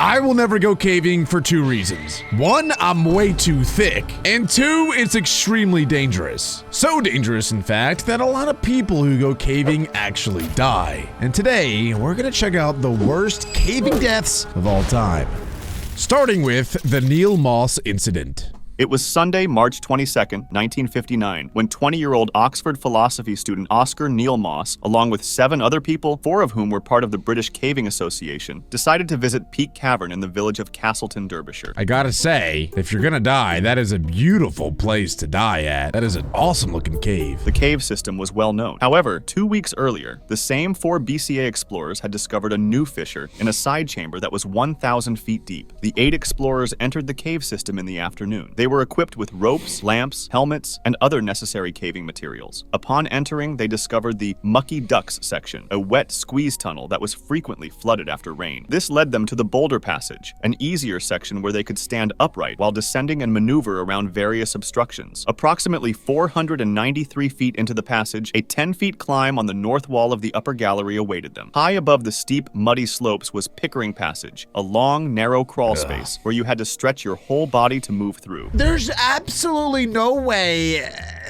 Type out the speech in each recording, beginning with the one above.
I will never go caving for 2 reasons. 1, I'm way too thick. And 2, it's extremely dangerous. So dangerous, in fact, that a lot of people who go caving actually die. And today, we're gonna check out the worst caving deaths of all time. Starting with the Neil Moss incident. It was Sunday, March 22nd, 1959, when 20-year-old Oxford philosophy student Oscar Neil Moss, along with 7 other people, 4 of whom were part of the British Caving Association, decided to visit Peak Cavern in the village of Castleton, Derbyshire. I gotta say, if you're gonna die, that is a beautiful place to die at. That is an awesome looking cave. The cave system was well known. However, 2 weeks earlier, the same 4 BCA explorers had discovered a new fissure in a side chamber that was 1,000 feet deep. The 8 explorers entered the cave system in the afternoon. They were equipped with ropes, lamps, helmets, and other necessary caving materials. Upon entering, they discovered the Mucky Ducks section, a wet squeeze tunnel that was frequently flooded after rain. This led them to the Boulder Passage, an easier section where they could stand upright while descending and maneuver around various obstructions. Approximately 493 feet into the passage, a 10-feet climb on the north wall of the upper gallery awaited them. High above the steep, muddy slopes was Pickering Passage, a long, narrow crawl space where you had to stretch your whole body to move through. There's absolutely no way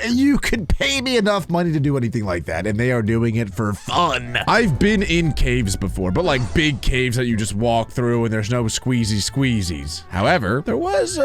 you could pay me enough money to do anything like that, and they are doing it for fun. I've been in caves before, but like big caves that you just walk through and there's no squeezies. However, there was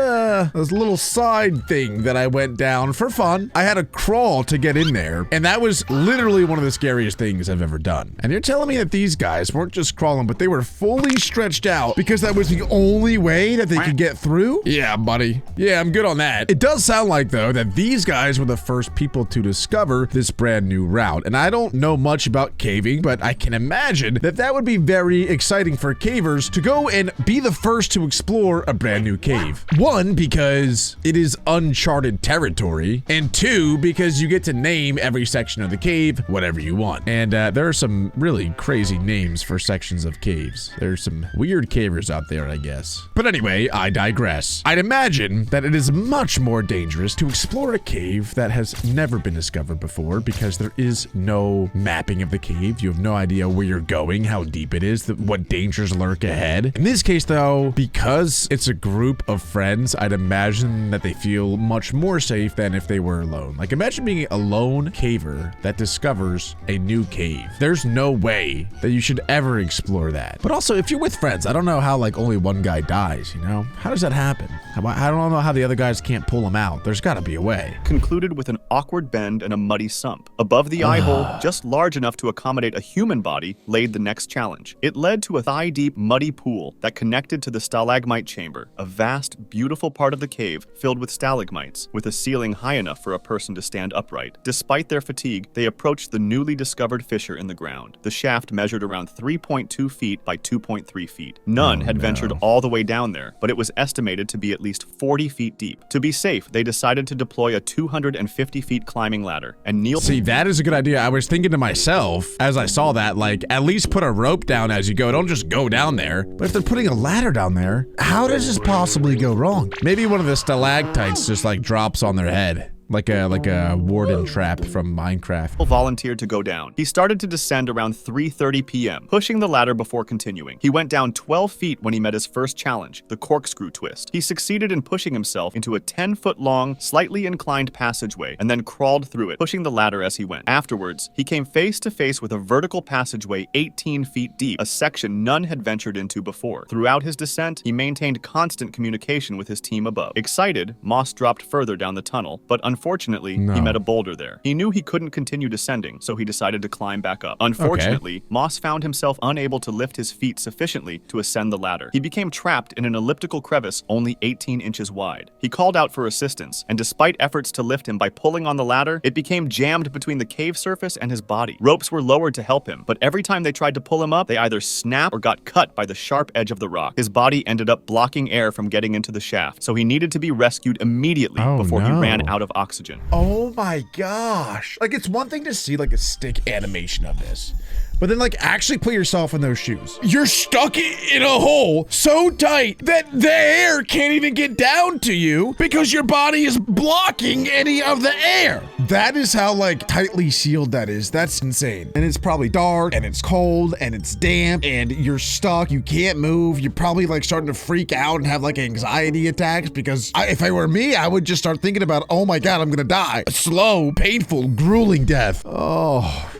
this little side thing that I went down for fun. I had to crawl to get in there, and that was literally one of the scariest things I've ever done. And you're telling me that these guys weren't just crawling, but they were fully stretched out because that was the only way that they could get through? Yeah, buddy. Yeah, I'm good on that. It does sound like, though, that these guys were the first people to discover this brand new route. And I don't know much about caving, but I can imagine that that would be very exciting for cavers to go and be the first to explore a brand new cave. 1, because it is uncharted territory, and 2, because you get to name every section of the cave whatever you want. And there are some really crazy names for sections of caves. There's some weird cavers out there, I guess. But anyway, I digress. I'd imagine that it is much more dangerous to explore a cave that has never been discovered before because there is no mapping of the cave. You have no idea where you're going, how deep it is, what dangers lurk ahead. In this case, though, because it's a group of friends, I'd imagine that they feel much more safe than if they were alone. Like, imagine being a lone caver that discovers a new cave. There's no way that you should ever explore that. But also, if you're with friends, I don't know how like only one guy dies, you know? How does that happen? I don't know how the other guys can't pull him out. There's gotta be a way. Concluded with an awkward bend and a muddy sump. Above the eye hole, just large enough to accommodate a human body, laid the next challenge. It led to a thigh-deep, muddy pool that connected to the stalagmite chamber, a vast, beautiful part of the cave filled with stalagmites, with a ceiling high enough for a person to stand upright. Despite their fatigue, they approached the newly discovered fissure in the ground. The shaft measured around 3.2 feet by 2.3 feet. None had ventured all the way down there, but it was estimated to be at least 40 feet deep. To be safe, they decided to deploy a 250 feet climbing ladder, and Neil— See, that is a good idea. I was thinking to myself, as I saw that, like, at least put a rope down as you go. Don't just go down there. But if they're putting a ladder down there, how does this possibly go wrong? Maybe one of the stalactites just, like, drops on their head. Like a warden trap from Minecraft. Volunteered to go down. He started to descend around 3:30 p.m., pushing the ladder before continuing. He went down 12 feet when he met his first challenge, the corkscrew twist. He succeeded in pushing himself into a 10-foot-long, slightly inclined passageway, and then crawled through it, pushing the ladder as he went. Afterwards, he came face to face with a vertical passageway 18 feet deep, a section none had ventured into before. Throughout his descent, he maintained constant communication with his team above. Excited, Moss dropped further down the tunnel, but unfortunately, he met a boulder there. He knew he couldn't continue descending, so he decided to climb back up. Unfortunately, Moss found himself unable to lift his feet sufficiently to ascend the ladder. He became trapped in an elliptical crevice only 18 inches wide. He called out for assistance, and despite efforts to lift him by pulling on the ladder, it became jammed between the cave surface and his body. Ropes were lowered to help him, but every time they tried to pull him up, they either snapped or got cut by the sharp edge of the rock. His body ended up blocking air from getting into the shaft, so he needed to be rescued immediately before he ran out of oxygen. Oh my gosh. Like, it's one thing to see like a stick animation of this, But then like actually put yourself in those shoes. You're stuck in a hole so tight that the air can't even get down to you because your body is blocking any of the air. That is how like tightly sealed that is. That's insane. And it's probably dark and it's cold and it's damp and you're stuck. You can't move. You're probably like starting to freak out and have like anxiety attacks because if I were me, I would just start thinking about, oh my God, I'm gonna die. A slow, painful, grueling death. Oh.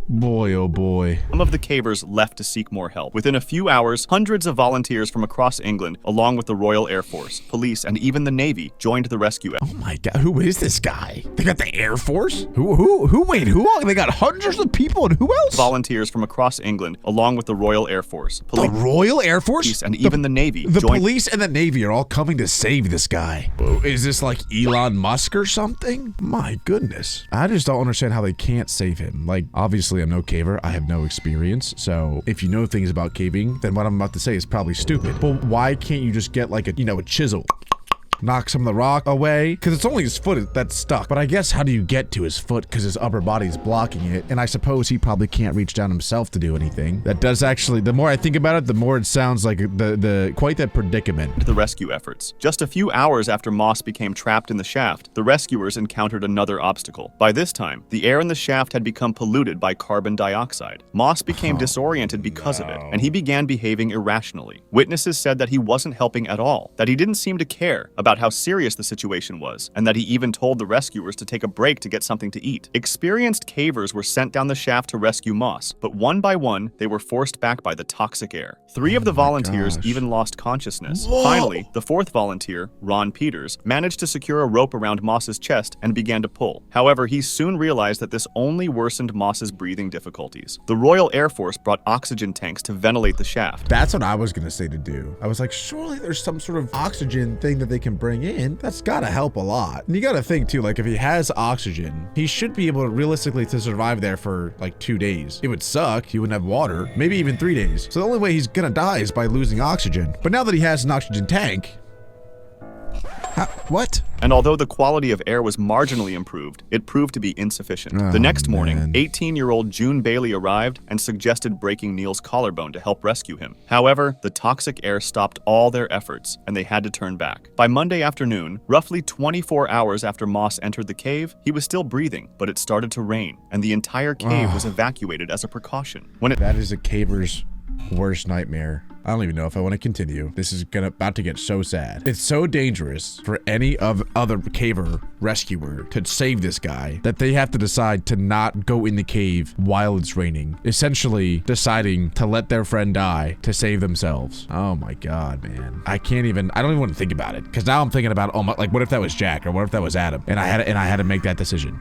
Boy, oh boy. Some of the cavers left to seek more help. Within a few hours, hundreds of volunteers from across England, along with the Royal Air Force, police, and even the Navy, joined the rescue effort. Oh my God, who is this guy? They got the Air Force? Wait, who else? They got hundreds of people and who else? Volunteers from across England, along with the Royal Air Force, police, the Royal Air Force? And even the Navy. The police and the Navy are all coming to save this guy. Is this like Elon Musk or something? My goodness. I just don't understand how they can't save him. Like, obviously I'm no caver. I have no experience. So if you know things about caving, then what I'm about to say is probably stupid. But why can't you just get like a chisel? Knock some of the rock away, because it's only his foot that's stuck. But I guess how do you get to his foot, because his upper body's blocking it, and I suppose he probably can't reach down himself to do anything. That does actually, the more I think about it, the more it sounds like quite that predicament. The rescue efforts. Just a few hours after Moss became trapped in the shaft, the rescuers encountered another obstacle. By this time, the air in the shaft had become polluted by carbon dioxide. Moss became disoriented because of it, and he began behaving irrationally. Witnesses said that he wasn't helping at all, that he didn't seem to care about how serious the situation was, and that he even told the rescuers to take a break to get something to eat. Experienced cavers were sent down the shaft to rescue Moss, but one by one, they were forced back by the toxic air. Three of the volunteers even lost consciousness. Whoa. Finally, the fourth volunteer, Ron Peters, managed to secure a rope around Moss's chest and began to pull. However, he soon realized that this only worsened Moss's breathing difficulties. The Royal Air Force brought oxygen tanks to ventilate the shaft. That's what I was gonna say to do. I was like, surely there's some sort of oxygen thing that they can bring in. That's gotta help a lot. And you gotta think too, like if he has oxygen, he should be able to realistically to survive there for like 2 days. It would suck. He wouldn't have water, maybe even 3 days. So the only way he's gonna die is by losing oxygen. But now that he has an oxygen tank, what? And although the quality of air was marginally improved, it proved to be insufficient. The next morning, 18-year-old June Bailey arrived and suggested breaking Neil's collarbone to help rescue him. However, the toxic air stopped all their efforts, and they had to turn back. By Monday afternoon, roughly 24 hours after Moss entered the cave, he was still breathing, but it started to rain, and the entire cave was evacuated as a precaution. That is a caver's worst nightmare. I don't even know if I want to continue. This is about to get so sad. It's so dangerous for any other caver rescuer to save this guy that they have to decide to not go in the cave while it's raining. Essentially deciding to let their friend die to save themselves. Oh my God, man. I don't even want to think about it, because now I'm thinking about, oh my, like what if that was Jack or what if that was Adam and I had to make that decision.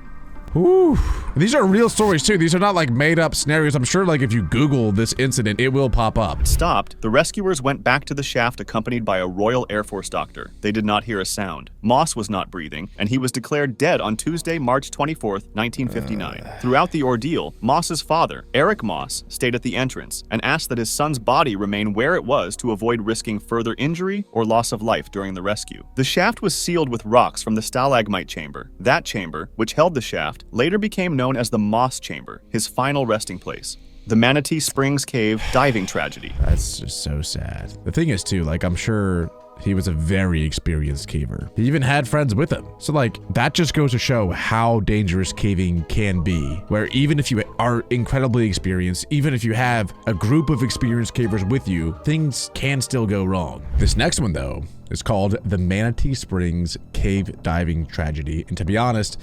Whew. These are real stories too. These are not like made up scenarios. I'm sure like if you Google this incident, it will pop up. Stopped, the rescuers went back to the shaft accompanied by a Royal Air Force doctor. They did not hear a sound. Moss was not breathing, and he was declared dead on Tuesday, March 24th, 1959. Throughout the ordeal, Moss's father, Eric Moss, stayed at the entrance and asked that his son's body remain where it was to avoid risking further injury or loss of life during the rescue. The shaft was sealed with rocks from the stalagmite chamber. That chamber, which held the shaft, later became known as the Moss Chamber, his final resting place. The Manatee Springs Cave diving tragedy. That's just so sad. The thing is too, like I'm sure he was a very experienced caver. He even had friends with him. So like that just goes to show how dangerous caving can be, where even if you are incredibly experienced, even if you have a group of experienced cavers with you, things can still go wrong. This next one though is called the Manatee Springs Cave Diving Tragedy. And to be honest,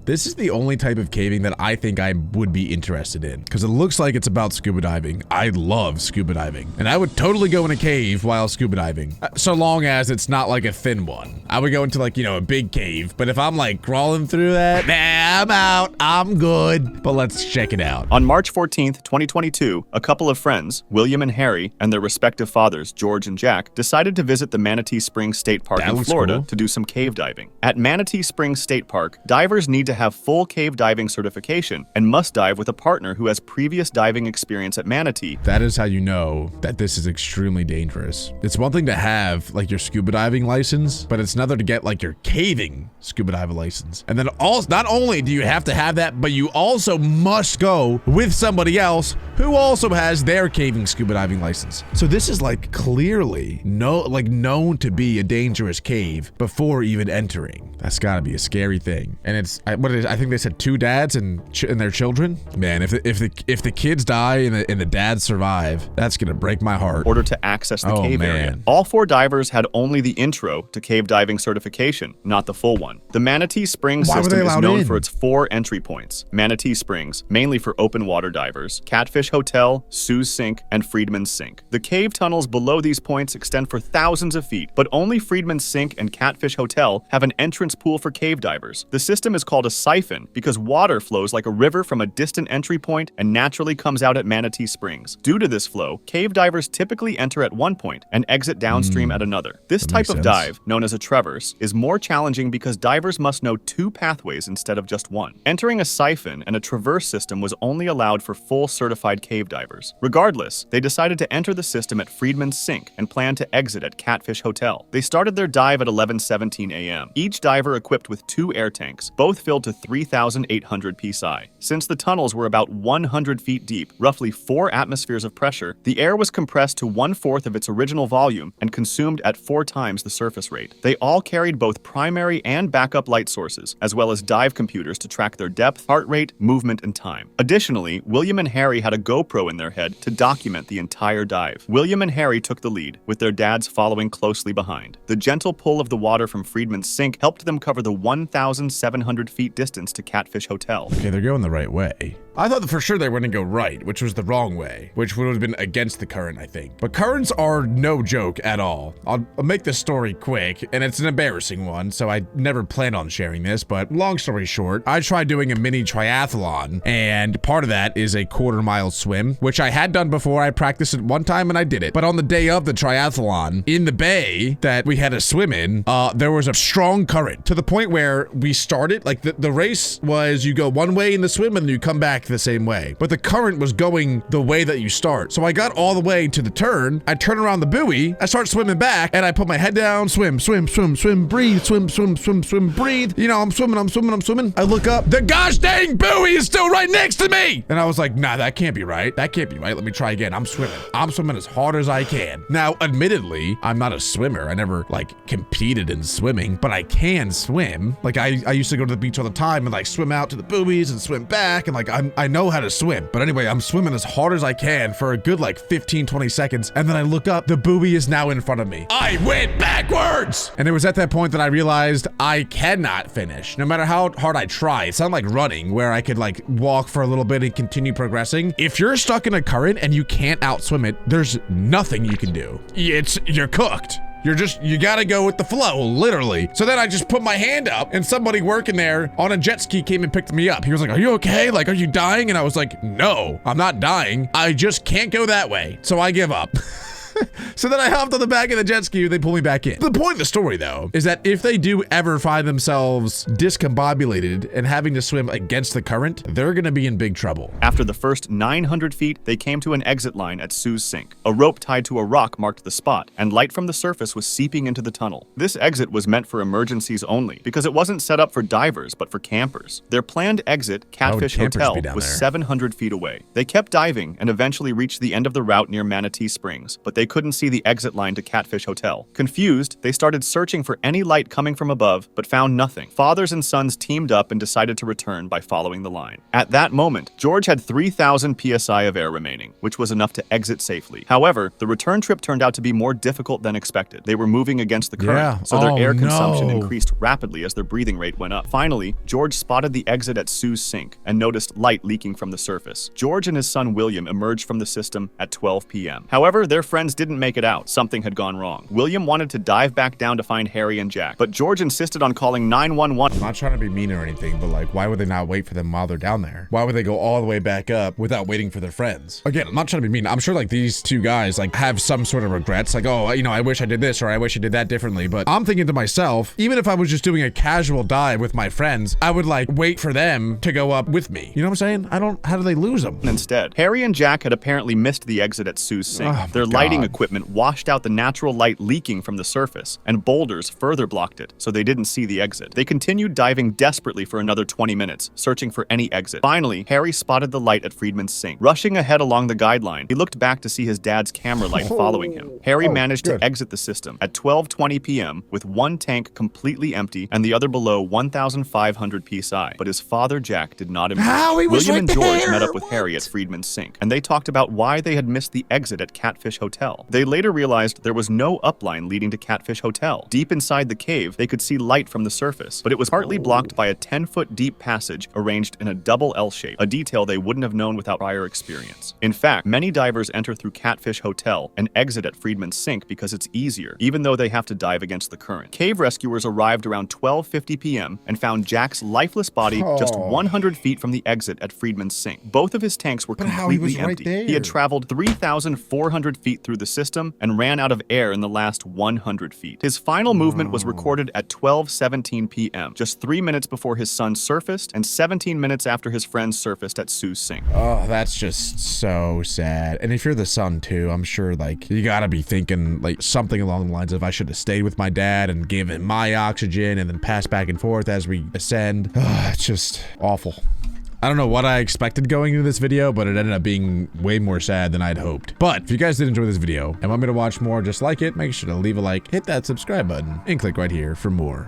this is the only type of caving that I think I would be interested in, because it looks like it's about scuba diving. I love scuba diving, and I would totally go in a cave while scuba diving, so long as it's not like a thin one. I would go into like, a big cave, but if I'm like crawling through that, nah, I'm out, I'm good. But let's check it out. On March 14th, 2022, a couple of friends, William and Harry, and their respective fathers, George and Jack, decided to visit the Manatee Springs State Park in Florida to do some cave diving. At Manatee Springs State Park, divers need to have full cave diving certification and must dive with a partner who has previous diving experience at Manatee. That is how you know that this is extremely dangerous. It's one thing to have like your scuba diving license, but it's another to get like your caving scuba diving license. And then also, not only do you have to have that, but you also must go with somebody else who also has their caving scuba diving license. So this is like clearly known to be a dangerous cave before even entering. That's gotta be a scary thing. And it's I think they said 2 dads and their children. Man, if the kids die and the dads survive, that's gonna break my heart. In order to access the cave area. All 4 divers had only the intro to cave diving certification, not the full one. The Manatee Springs system is known for its 4 entry points. Manatee Springs, mainly for open water divers, Catfish Hotel, Sue's Sink, and Freedman's Sink. The cave tunnels below these points extend for thousands of feet, but only Freedman's Sink and Catfish Hotel have an entrance pool for cave divers. The system is called a siphon because water flows like a river from a distant entry point and naturally comes out at Manatee Springs. Due to this flow, cave divers typically enter at one point and exit downstream at another. This type of dive, known as a traverse, is more challenging because divers must know 2 pathways instead of just 1. Entering a siphon and a traverse system was only allowed for full certified cave divers. Regardless, they decided to enter the system at Freedman's Sink and planned to exit at Catfish Hotel. They started their dive at 11:17 a.m. Each diver equipped with 2 air tanks, both filled to 3,800 psi. Since the tunnels were about 100 feet deep, roughly 4 atmospheres of pressure, the air was compressed to 1/4 of its original volume and consumed at 4 times the surface rate. They all carried both primary and backup light sources, as well as dive computers to track their depth, heart rate, movement, and time. Additionally, William and Harry had a GoPro in their head to document the entire dive. William and Harry took the lead, with their dads following closely behind. The gentle pull of the water from Freedman's Sink helped them cover the 1,700 feet distance to Catfish Hotel. Okay, they're going the right way. I thought that for sure they were going to go right, which was the wrong way, which would have been against the current, I think. But currents are no joke at all. I'll make this story quick, and it's an embarrassing one, so I never planned on sharing this, but long story short, I tried doing a mini triathlon, and part of that is a 1/4 mile swim, which I had done before. I practiced it one time and I did it. But on the day of the triathlon, in the bay that we had to swim in, there was a strong current to the point where we started, like the race was you go one way in the swim and then you come back the same way. But the current was going the way that you start. So I got all the way to the turn, I turn around the buoy, I start swimming back, and I put my head down, swim, breathe, swim, breathe. You know, I'm swimming. I look up, the gosh dang buoy is still right next to me! And I was like, nah, that can't be right. That can't be right. Let me try again. I'm swimming as hard as I can. Now, admittedly, I'm not a swimmer. I never, like, competed in swimming, but I can swim. Like, I used to go to the beach all the time and, like, swim out to the buoys and swim back, and, like, I know how to swim. But anyway, I'm swimming as hard as I can for a good, like, 15, 20 seconds, and then I look up, the buoy is now in front of me. I went backwards! And it was at that point that I realized I cannot finish, no matter how hard I try. It's not like running, where I could, like, walk for a little bit and continue progressing. If you're stuck in a current and you can't outswim it, there's nothing you can do. You're cooked. You gotta go with the flow, literally. So then I just put my hand up and somebody working there on a jet ski came and picked me up. He was like, are you okay? Like, are you dying? And I was like, no, I'm not dying. I just can't go that way. So I give up. So then I hopped on the back of the jet ski and they pull me back in. The point of the story, though, is that if they do ever find themselves discombobulated and having to swim against the current, they're gonna be in big trouble. After the first 900 feet, they came to an exit line at Sue's Sink. A rope tied to a rock marked the spot, and light from the surface was seeping into the tunnel. This exit was meant for emergencies only, because it wasn't set up for divers, but for campers. Their planned exit, Catfish Hotel, was 700 feet away. They kept diving and eventually reached the end of the route near Manatee Springs, but they couldn't see the exit line to Catfish Hotel. Confused, they started searching for any light coming from above, but found nothing. Fathers and sons teamed up and decided to return by following the line. At that moment, George had 3,000 psi of air remaining, which was enough to exit safely. However, the return trip turned out to be more difficult than expected. They were moving against the current, so their air consumption increased rapidly as their breathing rate went up. Finally, George spotted the exit at Sue's Sink and noticed light leaking from the surface. George and his son William emerged from the system at 12 p.m. However, their friends didn't make it out. Something had gone wrong. William wanted to dive back down to find Harry and Jack, but George insisted on calling 911. I'm not trying to be mean or anything, but like, why would they not wait for them while they're down there? Why would they go all the way back up without waiting for their friends? Again, I'm not trying to be mean. I'm sure like these two guys like have some sort of regrets, like, oh, you know, I wish I did this or I wish I did that differently. But I'm thinking to myself, even if I was just doing a casual dive with my friends, I would like wait for them to go up with me. You know what I'm saying? How do they lose them? Instead, Harry and Jack had apparently missed the exit at Sue's sink. Oh, Their lighting equipment washed out the natural light leaking from the surface, and boulders further blocked it, so they didn't see the exit. They continued diving desperately for another 20 minutes, searching for any exit. Finally, Harry spotted the light at Friedman's sink. Rushing ahead along the guideline, he looked back to see his dad's camera light following him. Harry managed to exit the system at 12:20 p.m. with one tank completely empty and the other below 1,500 psi. But his father, Jack, did not improve. William and George met up with Harry at Friedman's sink, and they talked about why they had missed the exit at Catfish Hotel. They later realized there was no upline leading to Catfish Hotel. Deep inside the cave, they could see light from the surface, but it was partly blocked by a 10-foot deep passage arranged in a double L shape, a detail they wouldn't have known without prior experience. In fact, many divers enter through Catfish Hotel and exit at Friedman's sink because it's easier, even though they have to dive against the current. Cave rescuers arrived around 12:50 p.m. and found Jack's lifeless body just 100 feet from the exit at Friedman's sink. Both of his tanks were completely empty. He had traveled 3,400 feet through the system and ran out of air in the last 100 feet. His final movement was recorded at 12:17 p.m., just 3 minutes before his son surfaced and 17 minutes after his friend surfaced at Sue's sink. Oh, that's just so sad. And if you're the son too, I'm sure like you gotta be thinking like something along the lines of I should have stayed with my dad and give him my oxygen and then pass back and forth as we ascend. It's just awful. I don't know what I expected going into this video, but it ended up being way more sad than I'd hoped. But if you guys did enjoy this video and want me to watch more just like it, make sure to leave a like, hit that subscribe button, and click right here for more.